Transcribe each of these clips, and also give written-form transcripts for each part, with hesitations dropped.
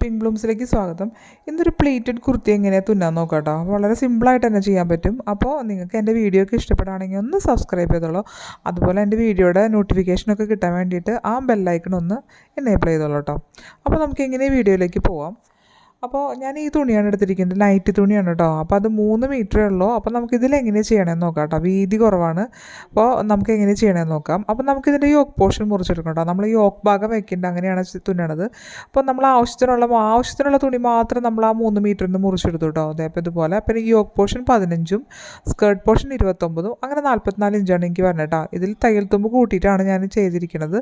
Pink ബ്ലൂംസിലേക്ക് സ്വാഗതം. ഇന്നൊരു pleated kurti എങ്ങനെയാണ് തുന്നാൻ നോക്കാം കേട്ടോ. വളരെ സിമ്പിളായിട്ട് തന്നെ ചെയ്യാൻ പറ്റും. അപ്പോൾ നിങ്ങൾക്ക് എൻ്റെ വീഡിയോ ഒക്കെ ഇഷ്ടപ്പെടുകയാണെങ്കിൽ ഒന്ന് സബ്സ്ക്രൈബ് ചെയ്തോളൂ. അതുപോലെ എൻ്റെ വീഡിയോയുടെ നോട്ടിഫിക്കേഷനൊക്കെ കിട്ടാൻ വേണ്ടിയിട്ട് ആ ബെല്ലൈക്കൺ ഒന്ന് എനേബിൾ ചെയ്തോളൂ കേട്ടോ. അപ്പോൾ നമുക്ക് എങ്ങനെ വീഡിയോയിലേക്ക് പോവാം. അപ്പോൾ ഞാൻ ഈ തുണിയാണ് എടുത്തിരിക്കുന്നത്, നൈറ്റ് തുണിയാണ് കേട്ടോ. അപ്പോൾ അത് 3 മീറ്ററേ ഉള്ളൂ. അപ്പോൾ നമുക്കിതിൽ എങ്ങനെ ചെയ്യണമെന്ന് നോക്കാം കേട്ടോ. വീതി കുറവാണ്. അപ്പോൾ നമുക്ക് എങ്ങനെ ചെയ്യണമെന്ന് നോക്കാം. അപ്പോൾ നമുക്കിതിൻ്റെ യോക്ക് പോർഷൻ മുറിച്ചെടുക്കണം കേട്ടോ. നമ്മൾ യോക്ക് ഭാഗം വെക്കേണ്ട, അങ്ങനെയാണ് തുന്നണത്. അപ്പോൾ നമ്മൾ ആവശ്യത്തിനുള്ള തുണി മാത്രം നമ്മൾ ആ 3 മീറ്ററിൽ നിന്ന് മുറിച്ചെടുത്തു കേട്ടോ. അതേപോലെ ഇതുപോലെ. പിന്നെ ഈ യോക്ക് പോർഷൻ 15ഉം സ്കേർട്ട് പോർഷൻ 29ഉം അങ്ങനെ 44 ഇഞ്ചാണ് എനിക്ക് പറഞ്ഞത് കേട്ടോ. ഇതിൽ തയ്യൽ തുമ്പ് കൂട്ടിയിട്ടാണ് ഞാൻ ചെയ്തിരിക്കുന്നത്.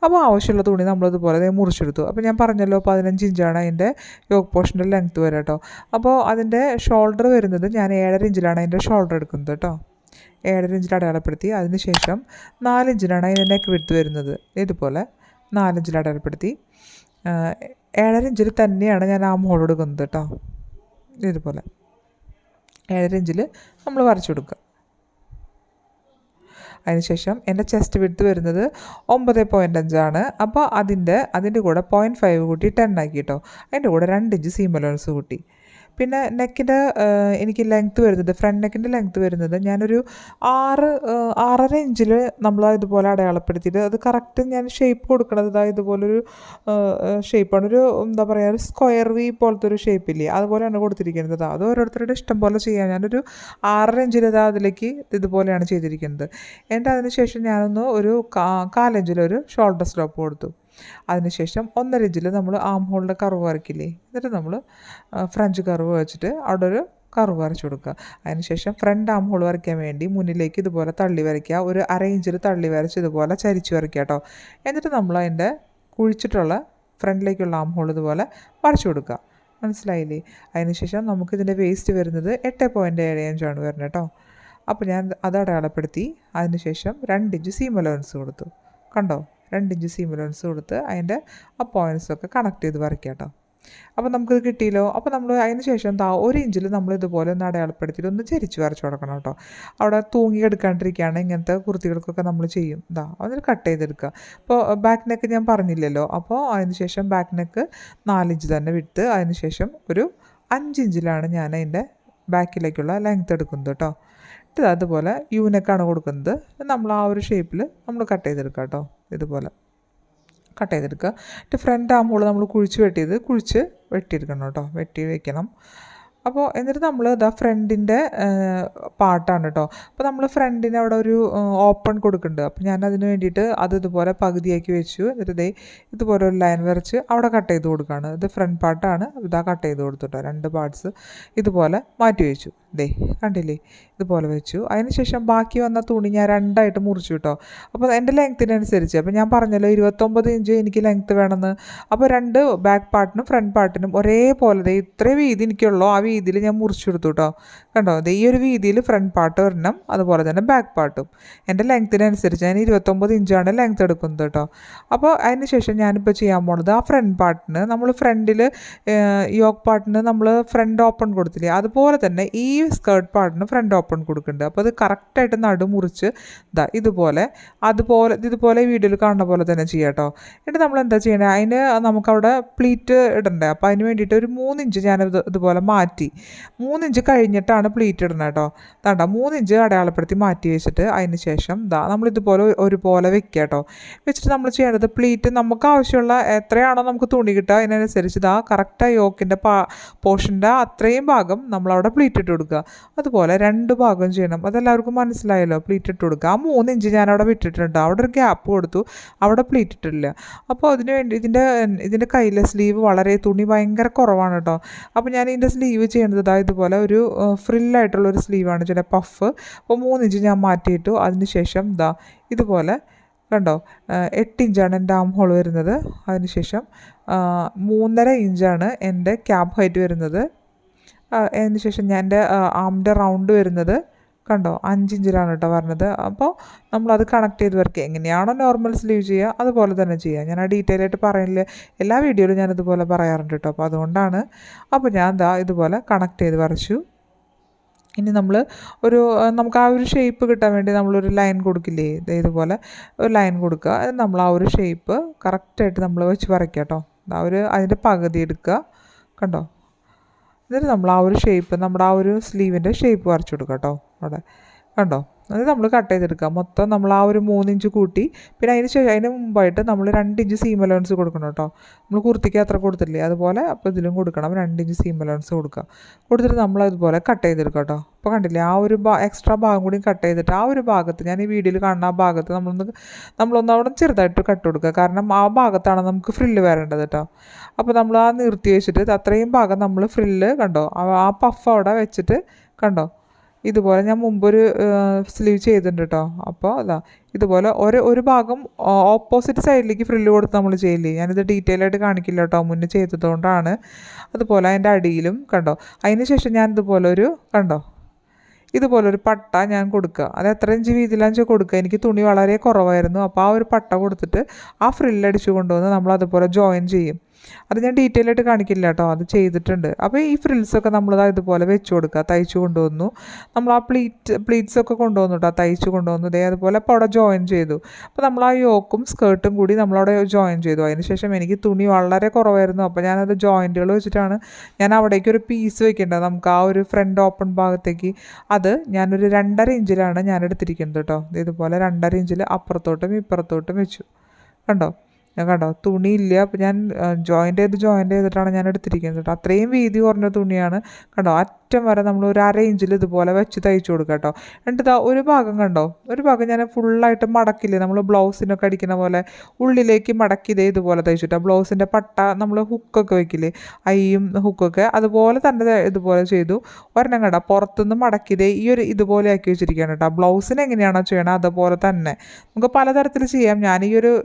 അപ്പോൾ ആവശ്യമുള്ള തുണി നമ്മളിതുപോലെ മുറിച്ചെടുത്തു. അപ്പോൾ ഞാൻ പറഞ്ഞല്ലോ 15 ഇഞ്ചാണ് അതിൻ്റെ യോക്ക് പോർഷൻ ലെങ്ത്ത് വരെ കേട്ടോ. അപ്പോൾ അതിൻ്റെ ഷോൾഡർ വരുന്നത് ഞാൻ 7.5 ഇഞ്ചിലാണ് അതിൻ്റെ ഷോൾഡർ എടുക്കുന്നത് കേട്ടോ. 7.5 ഇഞ്ചിൽ അടയാളപ്പെടുത്തി. അതിനുശേഷം 4 ഇഞ്ചിലാണ് അതിൻ്റെ നെക്ക് വിഡ്ത്ത് വരുന്നത്. ഇതുപോലെ 4 ഇഞ്ചിൽ അടയാളപ്പെടുത്തി. 7.5 ഇഞ്ചിൽ തന്നെയാണ് ഞാൻ ആ മോൾ എടുക്കുന്നത് കേട്ടോ. ഇതുപോലെ 7.5 ഇഞ്ചിൽ നമ്മൾ വരച്ചു കൊടുക്കുക. അതിനുശേഷം എൻ്റെ ചെസ്റ്റ് വിഡ്ത്ത് വരുന്നത് 9.5 ആണ്. അപ്പോൾ അതിൻ്റെ കൂടെ 0.5 കൂട്ടി 10 ആക്കി കേട്ടോ. അതിൻ്റെ കൂടെ 2 ഇഞ്ച് സീം അലവൻസ് കൂട്ടി. പിന്നെ നെക്കിൻ്റെ എനിക്ക് ലെങ്ത്ത് വരുന്നത്, ഫ്രണ്ട് നെക്കിൻ്റെ ലെങ്ത്ത് വരുന്നത് ഞാനൊരു 6.5 ഇഞ്ചിൽ നമ്മൾ ഇതുപോലെ അടയാളപ്പെടുത്തിയിട്ട് അത് കറക്റ്റ് ഞാൻ ഷേപ്പ് കൊടുക്കണത് ഇതുപോലൊരു ഷേപ്പാണ്. ഒരു എന്താ പറയുക, ഒരു സ്ക്വയർ വി പോലത്തെ ഒരു ഷേപ്പില്ലേ, അതുപോലെയാണ് കൊടുത്തിരിക്കുന്നത്. അത് ഓരോരുത്തരുടെ ഇഷ്ടം പോലെ ചെയ്യാം. ഞാനൊരു 6.5 ഇഞ്ചിൽ അതിലേക്ക് ഇതുപോലെയാണ് ചെയ്തിരിക്കുന്നത്. എന്നിട്ട് അതിനുശേഷം ഞാനൊന്ന് ഒരു 4 ഇഞ്ചിലൊരു ഷോൾഡർ സ്ലോപ്പ് കൊടുത്തു. അതിനുശേഷം 1.5 ഇഞ്ചിൽ നമ്മൾ ആം ഹോളിൻ്റെ കർവ് വരയ്ക്കില്ലേ, എന്നിട്ട് നമ്മൾ ഫ്രഞ്ച് കർവ് വെച്ചിട്ട് അവിടെ ഒരു കർവ് വരച്ചു കൊടുക്കുക. അതിനുശേഷം ഫ്രണ്ട് ആം ഹോൾ വരയ്ക്കാൻ വേണ്ടി മുന്നിലേക്ക് ഇതുപോലെ തള്ളി വരയ്ക്കുക. ഒരു 1/2 ഇഞ്ചിൽ തള്ളി വരച്ച് ഇതുപോലെ ചരിച്ച് വരയ്ക്കുക കേട്ടോ. എന്നിട്ട് നമ്മൾ അതിൻ്റെ കുഴിച്ചിട്ടുള്ള ഫ്രണ്ടിലേക്കുള്ള ആം ഹോൾ ഇതുപോലെ വരച്ചു കൊടുക്കുക. മനസ്സിലായില്ലേ? അതിനുശേഷം നമുക്കിതിൻ്റെ വേസ്റ്റ് വരുന്നത് 8.7 ഇഞ്ചാണ് വരുന്നത് കേട്ടോ. അപ്പോൾ ഞാൻ അത് അടയാളപ്പെടുത്തി. അതിനുശേഷം 2 ഇഞ്ച് സീം അലവൻസ് കൊടുത്തു. കണ്ടോ? 2 ഇഞ്ച് സീം അലവൻസ് കൊടുത്ത് അതിൻ്റെ ആ പോയിൻറ്റ്സൊക്കെ കണക്ട് ചെയ്ത് വരയ്ക്കാം കേട്ടോ. അപ്പോൾ നമുക്കിത് കിട്ടിയല്ലോ. അപ്പോൾ നമ്മൾ അതിന് ശേഷം 1 ഇഞ്ചിൽ നമ്മൾ ഇതുപോലെ ഒന്ന് അടയാളപ്പെടുത്തിയിട്ട് ഒന്ന് ചരിച്ച് വരച്ച് കൊടുക്കണം കേട്ടോ. അവിടെ തൂങ്ങി എടുക്കാണ്ടിരിക്കുകയാണ് ഇങ്ങനത്തെ കുർത്തികൾക്കൊക്കെ നമ്മൾ ചെയ്യും. അതിന് കട്ട് ചെയ്തെടുക്കുക. ഇപ്പോൾ ബാക്ക് നെക്ക് ഞാൻ പറഞ്ഞില്ലല്ലോ. അപ്പോൾ അതിന് ശേഷം ബാക്ക് നെക്ക് 4 ഇഞ്ച് തന്നെ വിട്ട്, അതിന് ശേഷം ഒരു 5 ഇഞ്ചിലാണ് ഞാൻ അതിൻ്റെ ബാക്കിലേക്കുള്ള ലെങ്ത്ത് എടുക്കുന്നത് കേട്ടോ. അതുപോലെ യൂനെക്കാണ് കൊടുക്കുന്നത്. നമ്മൾ ആ ഒരു ഷേപ്പിൽ നമ്മൾ കട്ട് ചെയ്തെടുക്കുക കേട്ടോ. ഇതുപോലെ കട്ട് ചെയ്തെടുക്കുക. എന്നിട്ട് ഫ്രണ്ട് ആകുമ്പോൾ നമ്മൾ കുഴിച്ച് വെട്ടിയെടുക്കണം കേട്ടോ. വെട്ടി വയ്ക്കണം. അപ്പോൾ എന്നിട്ട് നമ്മൾ ഫ്രണ്ടിൻ്റെ പാർട്ടാണ് കേട്ടോ. അപ്പോൾ നമ്മൾ ഫ്രണ്ടിന് അവിടെ ഒരു ഓപ്പൺ കൊടുക്കുന്നുണ്ട്. അപ്പോൾ ഞാൻ അതിന് വേണ്ടിയിട്ട് ഇതുപോലെ പകുതിയാക്കി വെച്ചു. എന്നിട്ട് ഇതുപോലെ ഒരു ലൈൻ വരച്ച് അവിടെ കട്ട് ചെയ്ത് കൊടുക്കുകയാണ്. ഇത് ഫ്രണ്ട് പാർട്ടാണ്. കട്ട് ചെയ്ത് കൊടുത്തു കേട്ടോ. 2 പാർട്സ് ഇതുപോലെ മാറ്റി വെച്ചു. കണ്ടില്ലേ? ഇതുപോലെ വെച്ചു. അതിനുശേഷം ബാക്കി വന്ന തുണി ഞാൻ 2ആയിട്ട് മുറിച്ചു കേട്ടോ. അപ്പോൾ എൻ്റെ ലെങ്ത്തിനനുസരിച്ച്, അപ്പോൾ ഞാൻ പറഞ്ഞല്ലോ 29 ഇഞ്ച് എനിക്ക് ലെങ്ത്ത് വേണമെന്ന്. അപ്പോൾ 2 ബാക്ക് പാർട്ടിനും ഫ്രണ്ട് പാർട്ടിനും ഒരേപോലെ ഇത്രയും വീതി എനിക്കുള്ളൂ. ആ വീതിയിൽ ഞാൻ മുറിച്ചെടുത്തു കേട്ടോ. കണ്ടോ? ഈ ഒരു വീതിയിൽ ഫ്രണ്ട് പാർട്ട് വരണം, അതുപോലെ തന്നെ ബാക്ക് പാർട്ടും. എൻ്റെ ലെങ്ത്തിനനുസരിച്ച് ഞാൻ 29 ഇഞ്ചാണ് ലെങ്ത്ത് എടുക്കുന്നത് കേട്ടോ. അപ്പോൾ അതിന് ശേഷം ഞാനിപ്പോൾ ചെയ്യാൻ പോണത് ആ ഫ്രണ്ട് പാർട്ടിന് നമ്മൾ ഫ്രണ്ടിൽ യോക്ക് പാർട്ടിന് നമ്മൾ ഫ്രണ്ട് ഓപ്പൺ കൊടുത്തില്ലേ, അതുപോലെ തന്നെ ഈ സ്കേർട്ട് പാർട്ടിന് ഫ്രണ്ട് ഓപ്പൺ കൊടുക്കുന്നുണ്ട്. അപ്പോൾ അത് കറക്റ്റായിട്ട് മുറിച്ച് ഇതുപോലെ വീഡിയോയിൽ കാണുന്ന പോലെ തന്നെ ചെയ്യാം കേട്ടോ. എന്നിട്ട് നമ്മൾ എന്താ ചെയ്യണത്, അതിന് നമുക്കവിടെ പ്ലീറ്റ് ഇടണ്ടേ. അപ്പോൾ അതിന് വേണ്ടിയിട്ട് ഒരു 3 ഇഞ്ച് ഞാൻ ഇതുപോലെ മാറ്റി. 3 ഇഞ്ച് കഴിഞ്ഞിട്ടാണ് പ്ലീറ്റ് ഇടണം കേട്ടോ. 3 ഇഞ്ച് അടയാളപ്പെടുത്തി മാറ്റി വെച്ചിട്ട് അതിന് ശേഷം നമ്മളിതുപോലെ ഒരുപോലെ വെക്കുക കേട്ടോ. വെച്ചിട്ട് നമ്മൾ ചെയ്യേണ്ടത് പ്ലീറ്റ് നമുക്ക് ആവശ്യമുള്ള എത്രയാണോ നമുക്ക് തുണി കിട്ടുക അതിനനുസരിച്ച് കറക്റ്റായി യോക്കിൻ്റെ പോർഷൻ്റെ അത്രയും ഭാഗം നമ്മളവിടെ പ്ലീറ്റ് ഇട്ട് കൊടുക്കുക. അതുപോലെ 2 ഭാഗം ചെയ്യണം. അതെല്ലാവർക്കും മനസ്സിലായല്ലോ. പ്ലീറ്റ് ഇട്ട് കൊടുക്കുക. ആ 3 ഇഞ്ച് ഞാൻ അവിടെ വിട്ടിട്ടുണ്ട്. അവിടെ ഒരു ഗ്യാപ്പ് കൊടുത്തു, അവിടെ പ്ലീറ്റ് ഇട്ടിട്ടില്ല. അപ്പോൾ അതിന് വേണ്ടി ഇതിൻ്റെ കയ്യിലെ സ്ലീവ് തുണി ഭയങ്കര കുറവാണ് കേട്ടോ. അപ്പോൾ ഞാൻ ഇതിൻ്റെ സ്ലീവ് ചെയ്യേണ്ടത് ഇതുപോലെ ഒരു ഫ്രില്ലായിട്ടുള്ളൊരു സ്ലീവാണ്, ചില പഫ്. അപ്പോൾ 3 ഇഞ്ച് ഞാൻ മാറ്റിയിട്ടു. അതിന് ശേഷം ഇതുപോലെ കണ്ടോ 8 ഇഞ്ചാണ് എൻ്റെ ആം ഹോൾ വരുന്നത്. അതിനുശേഷം 3.5 ഇഞ്ചാണ് എൻ്റെ ക്യാബ് ഹൈറ്റ് വരുന്നത്. അതിന് ശേഷം ഞാൻ എൻ്റെ ആമിൻ്റെ റൗണ്ട് വരുന്നത് കണ്ടോ 5 ഇഞ്ചിലാണ് കേട്ടോ പറഞ്ഞത്. അപ്പോൾ നമ്മളത് കണക്ട് ചെയ്ത് വരയ്ക്കുക. എങ്ങനെയാണോ നോർമൽ സ്ലീവ് ചെയ്യുക അതുപോലെ തന്നെ ചെയ്യുക. ഞാൻ ആ ഡീറ്റെയിൽ ആയിട്ട് പറയുന്നില്ല, എല്ലാ വീഡിയോയിലും ഞാനിതുപോലെ പറയാറുണ്ട് കേട്ടോ. അപ്പോൾ അതുകൊണ്ടാണ്. അപ്പോൾ ഞാൻ ഇതുപോലെ കണക്ട് ചെയ്ത് വരച്ചു. ഇനി നമുക്ക് ആ ഒരു ഷേപ്പ് കിട്ടാൻ വേണ്ടി നമ്മളൊരു ലൈൻ കൊടുക്കില്ലേ, ഇതുപോലെ ഒരു ലൈൻ കൊടുക്കുക. നമ്മൾ ആ ഒരു ഷേപ്പ് കറക്റ്റായിട്ട് നമ്മൾ വെച്ച് വരയ്ക്കുക കേട്ടോ. അതിൻ്റെ പകുതി എടുക്കുക, കണ്ടോ. എന്നിട്ട് നമ്മൾ ആ ഒരു ഷേപ്പ്, നമ്മുടെ ആ ഒരു സ്ലീവിൻ്റെ ഷേപ്പ് വരച്ചു കൊടുക്കുക കേട്ടോ അവിടെ, കണ്ടോ. അത് നമ്മൾ കട്ട് ചെയ്തെടുക്കുക. മൊത്തം നമ്മൾ ആ ഒരു 3 ഇഞ്ച് കൂട്ടി, പിന്നെ അതിന് മുമ്പായിട്ട് നമ്മൾ 2 ഇഞ്ച് സീം അലവൻസ് കൊടുക്കണം കേട്ടോ. നമ്മൾ കുർത്തിക്ക് അത്ര കൊടുത്തില്ലേ അതുപോലെ അപ്പോൾ ഇതിലും കൊടുക്കണം, 2 ഇഞ്ച് സീം അലവൻസ് കൊടുക്കുക. കൊടുത്തിട്ട് നമ്മൾ അതുപോലെ കട്ട് ചെയ്തെടുക്കുക കേട്ടോ. അപ്പോൾ കണ്ടില്ലേ, ആ ഒരു എക്സ്ട്രാ ഭാഗം കൂടി കട്ട് ചെയ്തിട്ട് ആ ഒരു ഭാഗത്ത്, ഞാൻ ഈ വീഡിയോയിൽ കാണുന്ന ആ ഭാഗത്ത് നമ്മളൊന്ന് അവിടെ ചെറുതായിട്ട് കട്ട് കൊടുക്കുക. കാരണം ആ ഭാഗത്താണ് നമുക്ക് ഫ്രില്ല് വരേണ്ടത് കേട്ടോ. അപ്പോൾ നമ്മൾ ആ നിർത്തി വെച്ചിട്ട് അത്രയും ഭാഗം നമ്മൾ ഫ്രില്ല് കണ്ടോ, ആ പഫ് അവിടെ വെച്ചിട്ട് കണ്ടോ. ഇതുപോലെ ഞാൻ മുമ്പൊരു സ്ലീവ് ചെയ്തിട്ടുണ്ട് കേട്ടോ. അപ്പോൾ ഇതുപോലെ ഒരു ഭാഗം ഓപ്പോസിറ്റ് സൈഡിലേക്ക് ഫ്രില്ല് കൊടുത്ത് നമ്മൾ ചെയ്യില്ലേ, ഞാനിത് ഡീറ്റെയിൽ ആയിട്ട് കാണിക്കില്ല കേട്ടോ, മുന്നേ ചെയ്തതുകൊണ്ടാണ്. അതുപോലെ അതിൻ്റെ അടിയിലും കണ്ടോ. അതിന് ശേഷം ഞാൻ ഇതുപോലൊരു പട്ട ഞാൻ കൊടുക്കുക. അത് എത്ര ഇഞ്ച് വീതിയിലാണെന്ന് വെച്ചാൽ കൊടുക്കുക. എനിക്ക് തുണി വളരെ കുറവായിരുന്നു, അപ്പോൾ ആ ഒരു പട്ട കൊടുത്തിട്ട് ആ ഫ്രില്ലടിച്ച് കൊണ്ടുവന്ന് നമ്മൾ അതുപോലെ ജോയിൻ ചെയ്യും. അത് ഞാൻ ഡീറ്റെയിൽ ആയിട്ട് കാണിക്കില്ല കേട്ടോ, അത് ചെയ്തിട്ടുണ്ട്. അപ്പോൾ ഈ ഫ്രിൽസൊക്കെ നമ്മൾ ഇതുപോലെ വെച്ച് കൊടുക്കുക. തയ്ച്ച് കൊണ്ടുവന്നു, നമ്മൾ ആ പ്ലീറ്റ്സൊക്കെ കൊണ്ടുവന്നു കേട്ടോ, തയ്ച്ച് കൊണ്ടുവന്നു. അതുപോലെ അപ്പോൾ അവിടെ ജോയിൻ ചെയ്തു. അപ്പോൾ നമ്മൾ ആ യോക്കും സ്കേർട്ടും കൂടി നമ്മളവിടെ ജോയിൻ ചെയ്തു. അതിനുശേഷം എനിക്ക് തുണി വളരെ കുറവായിരുന്നു, അപ്പോൾ ഞാനത് ജോയിൻറ്റുകൾ വെച്ചിട്ടാണ് ഞാൻ അവിടേക്ക് ഒരു പീസ് വെക്കേണ്ടത്, നമുക്ക് ആ ഒരു ഫ്രണ്ട് ഓപ്പൺ ഭാഗത്തേക്ക്. അത് ഞാനൊരു 2.5 ഇഞ്ചിലാണ് ഞാൻ എടുത്തിരിക്കുന്നത് കേട്ടോ. ഇതുപോലെ 2.5 ഇഞ്ചിൽ അപ്പുറത്തോട്ടും ഇപ്പുറത്തോട്ടും വെച്ചു, കണ്ടോ. തുണിയില്ല, അപ്പോൾ ഞാൻ ജോയിൻ്റ് ചെയ്തിട്ടാണ് ഞാൻ എടുത്തിരിക്കുന്നത് കേട്ടോ. അത്രയും വീതി കുറഞ്ഞ തുണിയാണ് കണ്ടോ. അറ്റം വരെ നമ്മൾ ഒരു 1/2 ഇഞ്ചിൽ ഇതുപോലെ വെച്ച് തയ്ച്ചു കൊടുക്കുക കേട്ടോ. എന്നിട്ട് ഒരു ഭാഗം കണ്ടോ, ഒരു ഭാഗം ഞാൻ ഫുള്ളായിട്ട് മടക്കില്ലേ, നമ്മൾ ബ്ലൗസിനൊക്കെ അടിക്കുന്ന പോലെ ഉള്ളിലേക്ക് മടക്കിയതേ ഇതുപോലെ തയ്ച്ചിട്ടോ. ബ്ലൗസിൻ്റെ പട്ട നമ്മൾ ഹുക്കൊക്കെ വെക്കില്ലേ, അയ്യും ഹുക്കൊക്കെ അതുപോലെ തന്നെ ഇതുപോലെ ചെയ്തു. ഒരെണ്ണം കണ്ടോ പുറത്തുനിന്ന് മടക്കിയതേ ഇതുപോലെ ആക്കി വെച്ചിരിക്കുകയാണ് കേട്ടോ. ബ്ലൗസിന് എങ്ങനെയാണോ ചെയ്യണം അതുപോലെ തന്നെ നമുക്ക് പലതരത്തിൽ ചെയ്യാം. ഞാൻ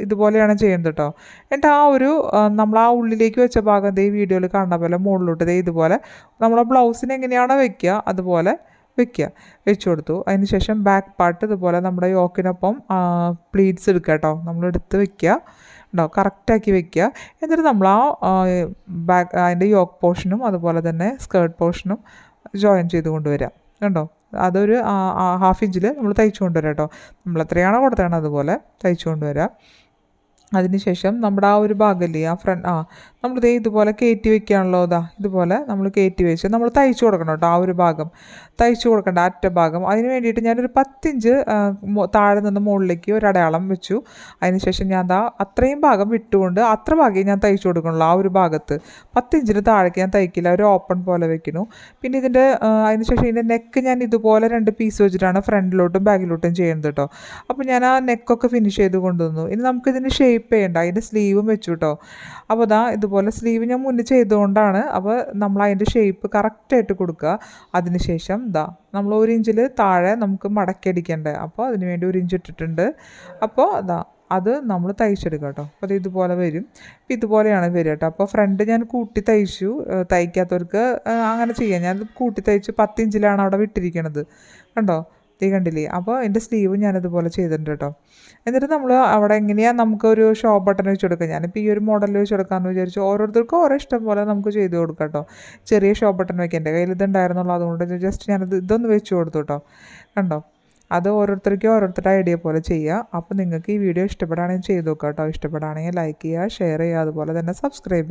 ഇതുപോലെയാണ് ചെയ്യുന്നത് കേട്ടോ. എന്നിട്ട് നമ്മൾ ആ ഉള്ളിലേക്ക് വെച്ച ഭാഗം ഈ വീഡിയോയിൽ കാണുന്ന പോലെ മുകളിലോട്ട് ഇതുപോലെ നമ്മളെ ബ്ലൗസിന് എങ്ങനെയാണോ വെക്കുക അതുപോലെ വെച്ച് കൊടുത്തു. അതിന് ശേഷം ബാക്ക് പാർട്ട് ഇതുപോലെ നമ്മുടെ യോക്കിനൊപ്പം പ്ലീറ്റ്സ് എടുക്കുക കേട്ടോ, നമ്മളെടുത്ത് വെക്കുക ഉണ്ടോ, കറക്റ്റാക്കി വെക്കുക. എന്നിട്ട് നമ്മൾ അതിൻ്റെ യോക്ക് പോർഷനും അതുപോലെ തന്നെ സ്കേർട്ട് പോർഷനും ജോയിൻ ചെയ്ത് കൊണ്ടുവരാം കണ്ടോ. അതൊരു 1/2 ഇഞ്ചിൽ നമ്മൾ തയ്ച്ചു കൊണ്ടുവരാം കേട്ടോ. നമ്മൾ എത്രയാണോ കൊടുത്തതാണ് അതുപോലെ തയ്ച്ചു കൊണ്ടുവരാം. അതിനുശേഷം നമ്മുടെ ആ ഒരു ഭാഗമില്ലേ, നമ്മളിതേ ഇതുപോലെ കയറ്റി വെക്കുകയാണല്ലോ. ഇതുപോലെ നമ്മൾ കയറ്റി വെച്ച് നമ്മൾ തയ്ച്ചു കൊടുക്കണം കേട്ടോ. ആ ഒരു ഭാഗം തയ്ച്ചു കൊടുക്കേണ്ട അറ്റ ഭാഗം. അതിന് വേണ്ടിയിട്ട് ഞാനൊരു 10 ഇഞ്ച് താഴെ നിന്ന് മുകളിലേക്ക് ഒരു അടയാളം വെച്ചു. അതിനുശേഷം ഞാൻ അത്രയും ഭാഗം വിട്ടുകൊണ്ട് അത്ര ഭാഗം ഞാൻ തയ്ച്ചു കൊടുക്കണുള്ളൂ. ആ ഒരു ഭാഗത്ത് 10 ഇഞ്ചിന് താഴേക്ക് ഞാൻ തയ്ക്കില്ല, ഒരു ഓപ്പൺ പോലെ വെക്കുന്നു. പിന്നെ അതിനുശേഷം ഇതിൻ്റെ നെക്ക് ഞാൻ ഇതുപോലെ 2 പീസ് വെച്ചിട്ടാണ് ഫ്രണ്ടിലോട്ടും ബാക്കിലോട്ടും ചെയ്യുന്നത് കേട്ടോ. അപ്പോൾ ഞാൻ ആ നെക്കൊക്കെ ഫിനിഷ് ചെയ്ത് കൊണ്ടുവന്നു. ഇനി നമുക്കിതിന് ഷേപ്പ് ചെയ്യണ്ട, അതിൻ്റെ സ്ലീവും വെച്ചു കേട്ടോ. അപ്പോൾ ഇതുപോലെ സ്ലീവ് ഞാൻ മുന്നേ ചെയ്തുകൊണ്ടാണ്. അപ്പോൾ നമ്മൾ അതിൻ്റെ ഷേപ്പ് കറക്റ്റായിട്ട് കൊടുക്കുക. അതിനുശേഷം നമ്മൾ 1 ഇഞ്ചിൽ താഴെ നമുക്ക് മടക്കിയടിക്കേണ്ടത്, അപ്പോൾ അതിന് വേണ്ടി 1 ഇഞ്ച് ഇട്ടിട്ടുണ്ട്. അപ്പോൾ അത് നമ്മൾ തയ്ച്ചെടുക്കുക കേട്ടോ. അപ്പോൾ അത് ഇതുപോലെ വരും. ഇതുപോലെയാണ് വരിക കേട്ടോ. അപ്പോൾ ഫ്രണ്ട് ഞാൻ കൂട്ടി തയ്ച്ചു. തയ്ക്കാത്തവർക്ക് അങ്ങനെ ചെയ്യാം. ഞാൻ കൂട്ടി തയ്ച്ച് 10 ഇഞ്ചിലാണ് അവിടെ വിട്ടിരിക്കണത് കണ്ടോ, കണ്ടില്ലേ. അപ്പോൾ എൻ്റെ സ്ലീവ് ഞാനിതുപോലെ ചെയ്തിട്ടുണ്ട് കേട്ടോ. എന്നിട്ട് നമ്മൾ അവിടെ എങ്ങനെയാണ് നമുക്കൊരു ഷോ ബട്ടൺ വെച്ച് കൊടുക്കുക. ഞാനിപ്പോൾ ഈ ഒരു മോഡൽ വെച്ച് കൊടുക്കാമെന്ന് വിചാരിച്ചു. ഓരോരുത്തർക്കും ഓരോ ഇഷ്ടം പോലെ നമുക്ക് ചെയ്ത് കൊടുക്കാം കേട്ടോ. ചെറിയ ഷോ ബട്ടൺ വെക്കുക, എൻ്റെ കയ്യിൽ ഇതുണ്ടായിരുന്നുള്ളൂ, അതുകൊണ്ട് ജസ്റ്റ് ഇതൊന്ന് വെച്ച് കൊടുത്തു കേട്ടോ. കണ്ടോ, അത് ഓരോരുത്തർക്കും ഓരോരുത്തരുടെ ഐഡിയ പോലെ ചെയ്യുക. അപ്പോൾ നിങ്ങൾക്ക് ഈ വീഡിയോ ഇഷ്ടപ്പെടുകയാണെങ്കിൽ ചെയ്ത് നോക്കുക കേട്ടോ. ഇഷ്ടപ്പെടുകയാണെങ്കിൽ ലൈക്ക് ചെയ്യുക, ഷെയർ ചെയ്യുക, അതുപോലെ തന്നെ സബ്സ്ക്രൈബ് ചെയ്യുക.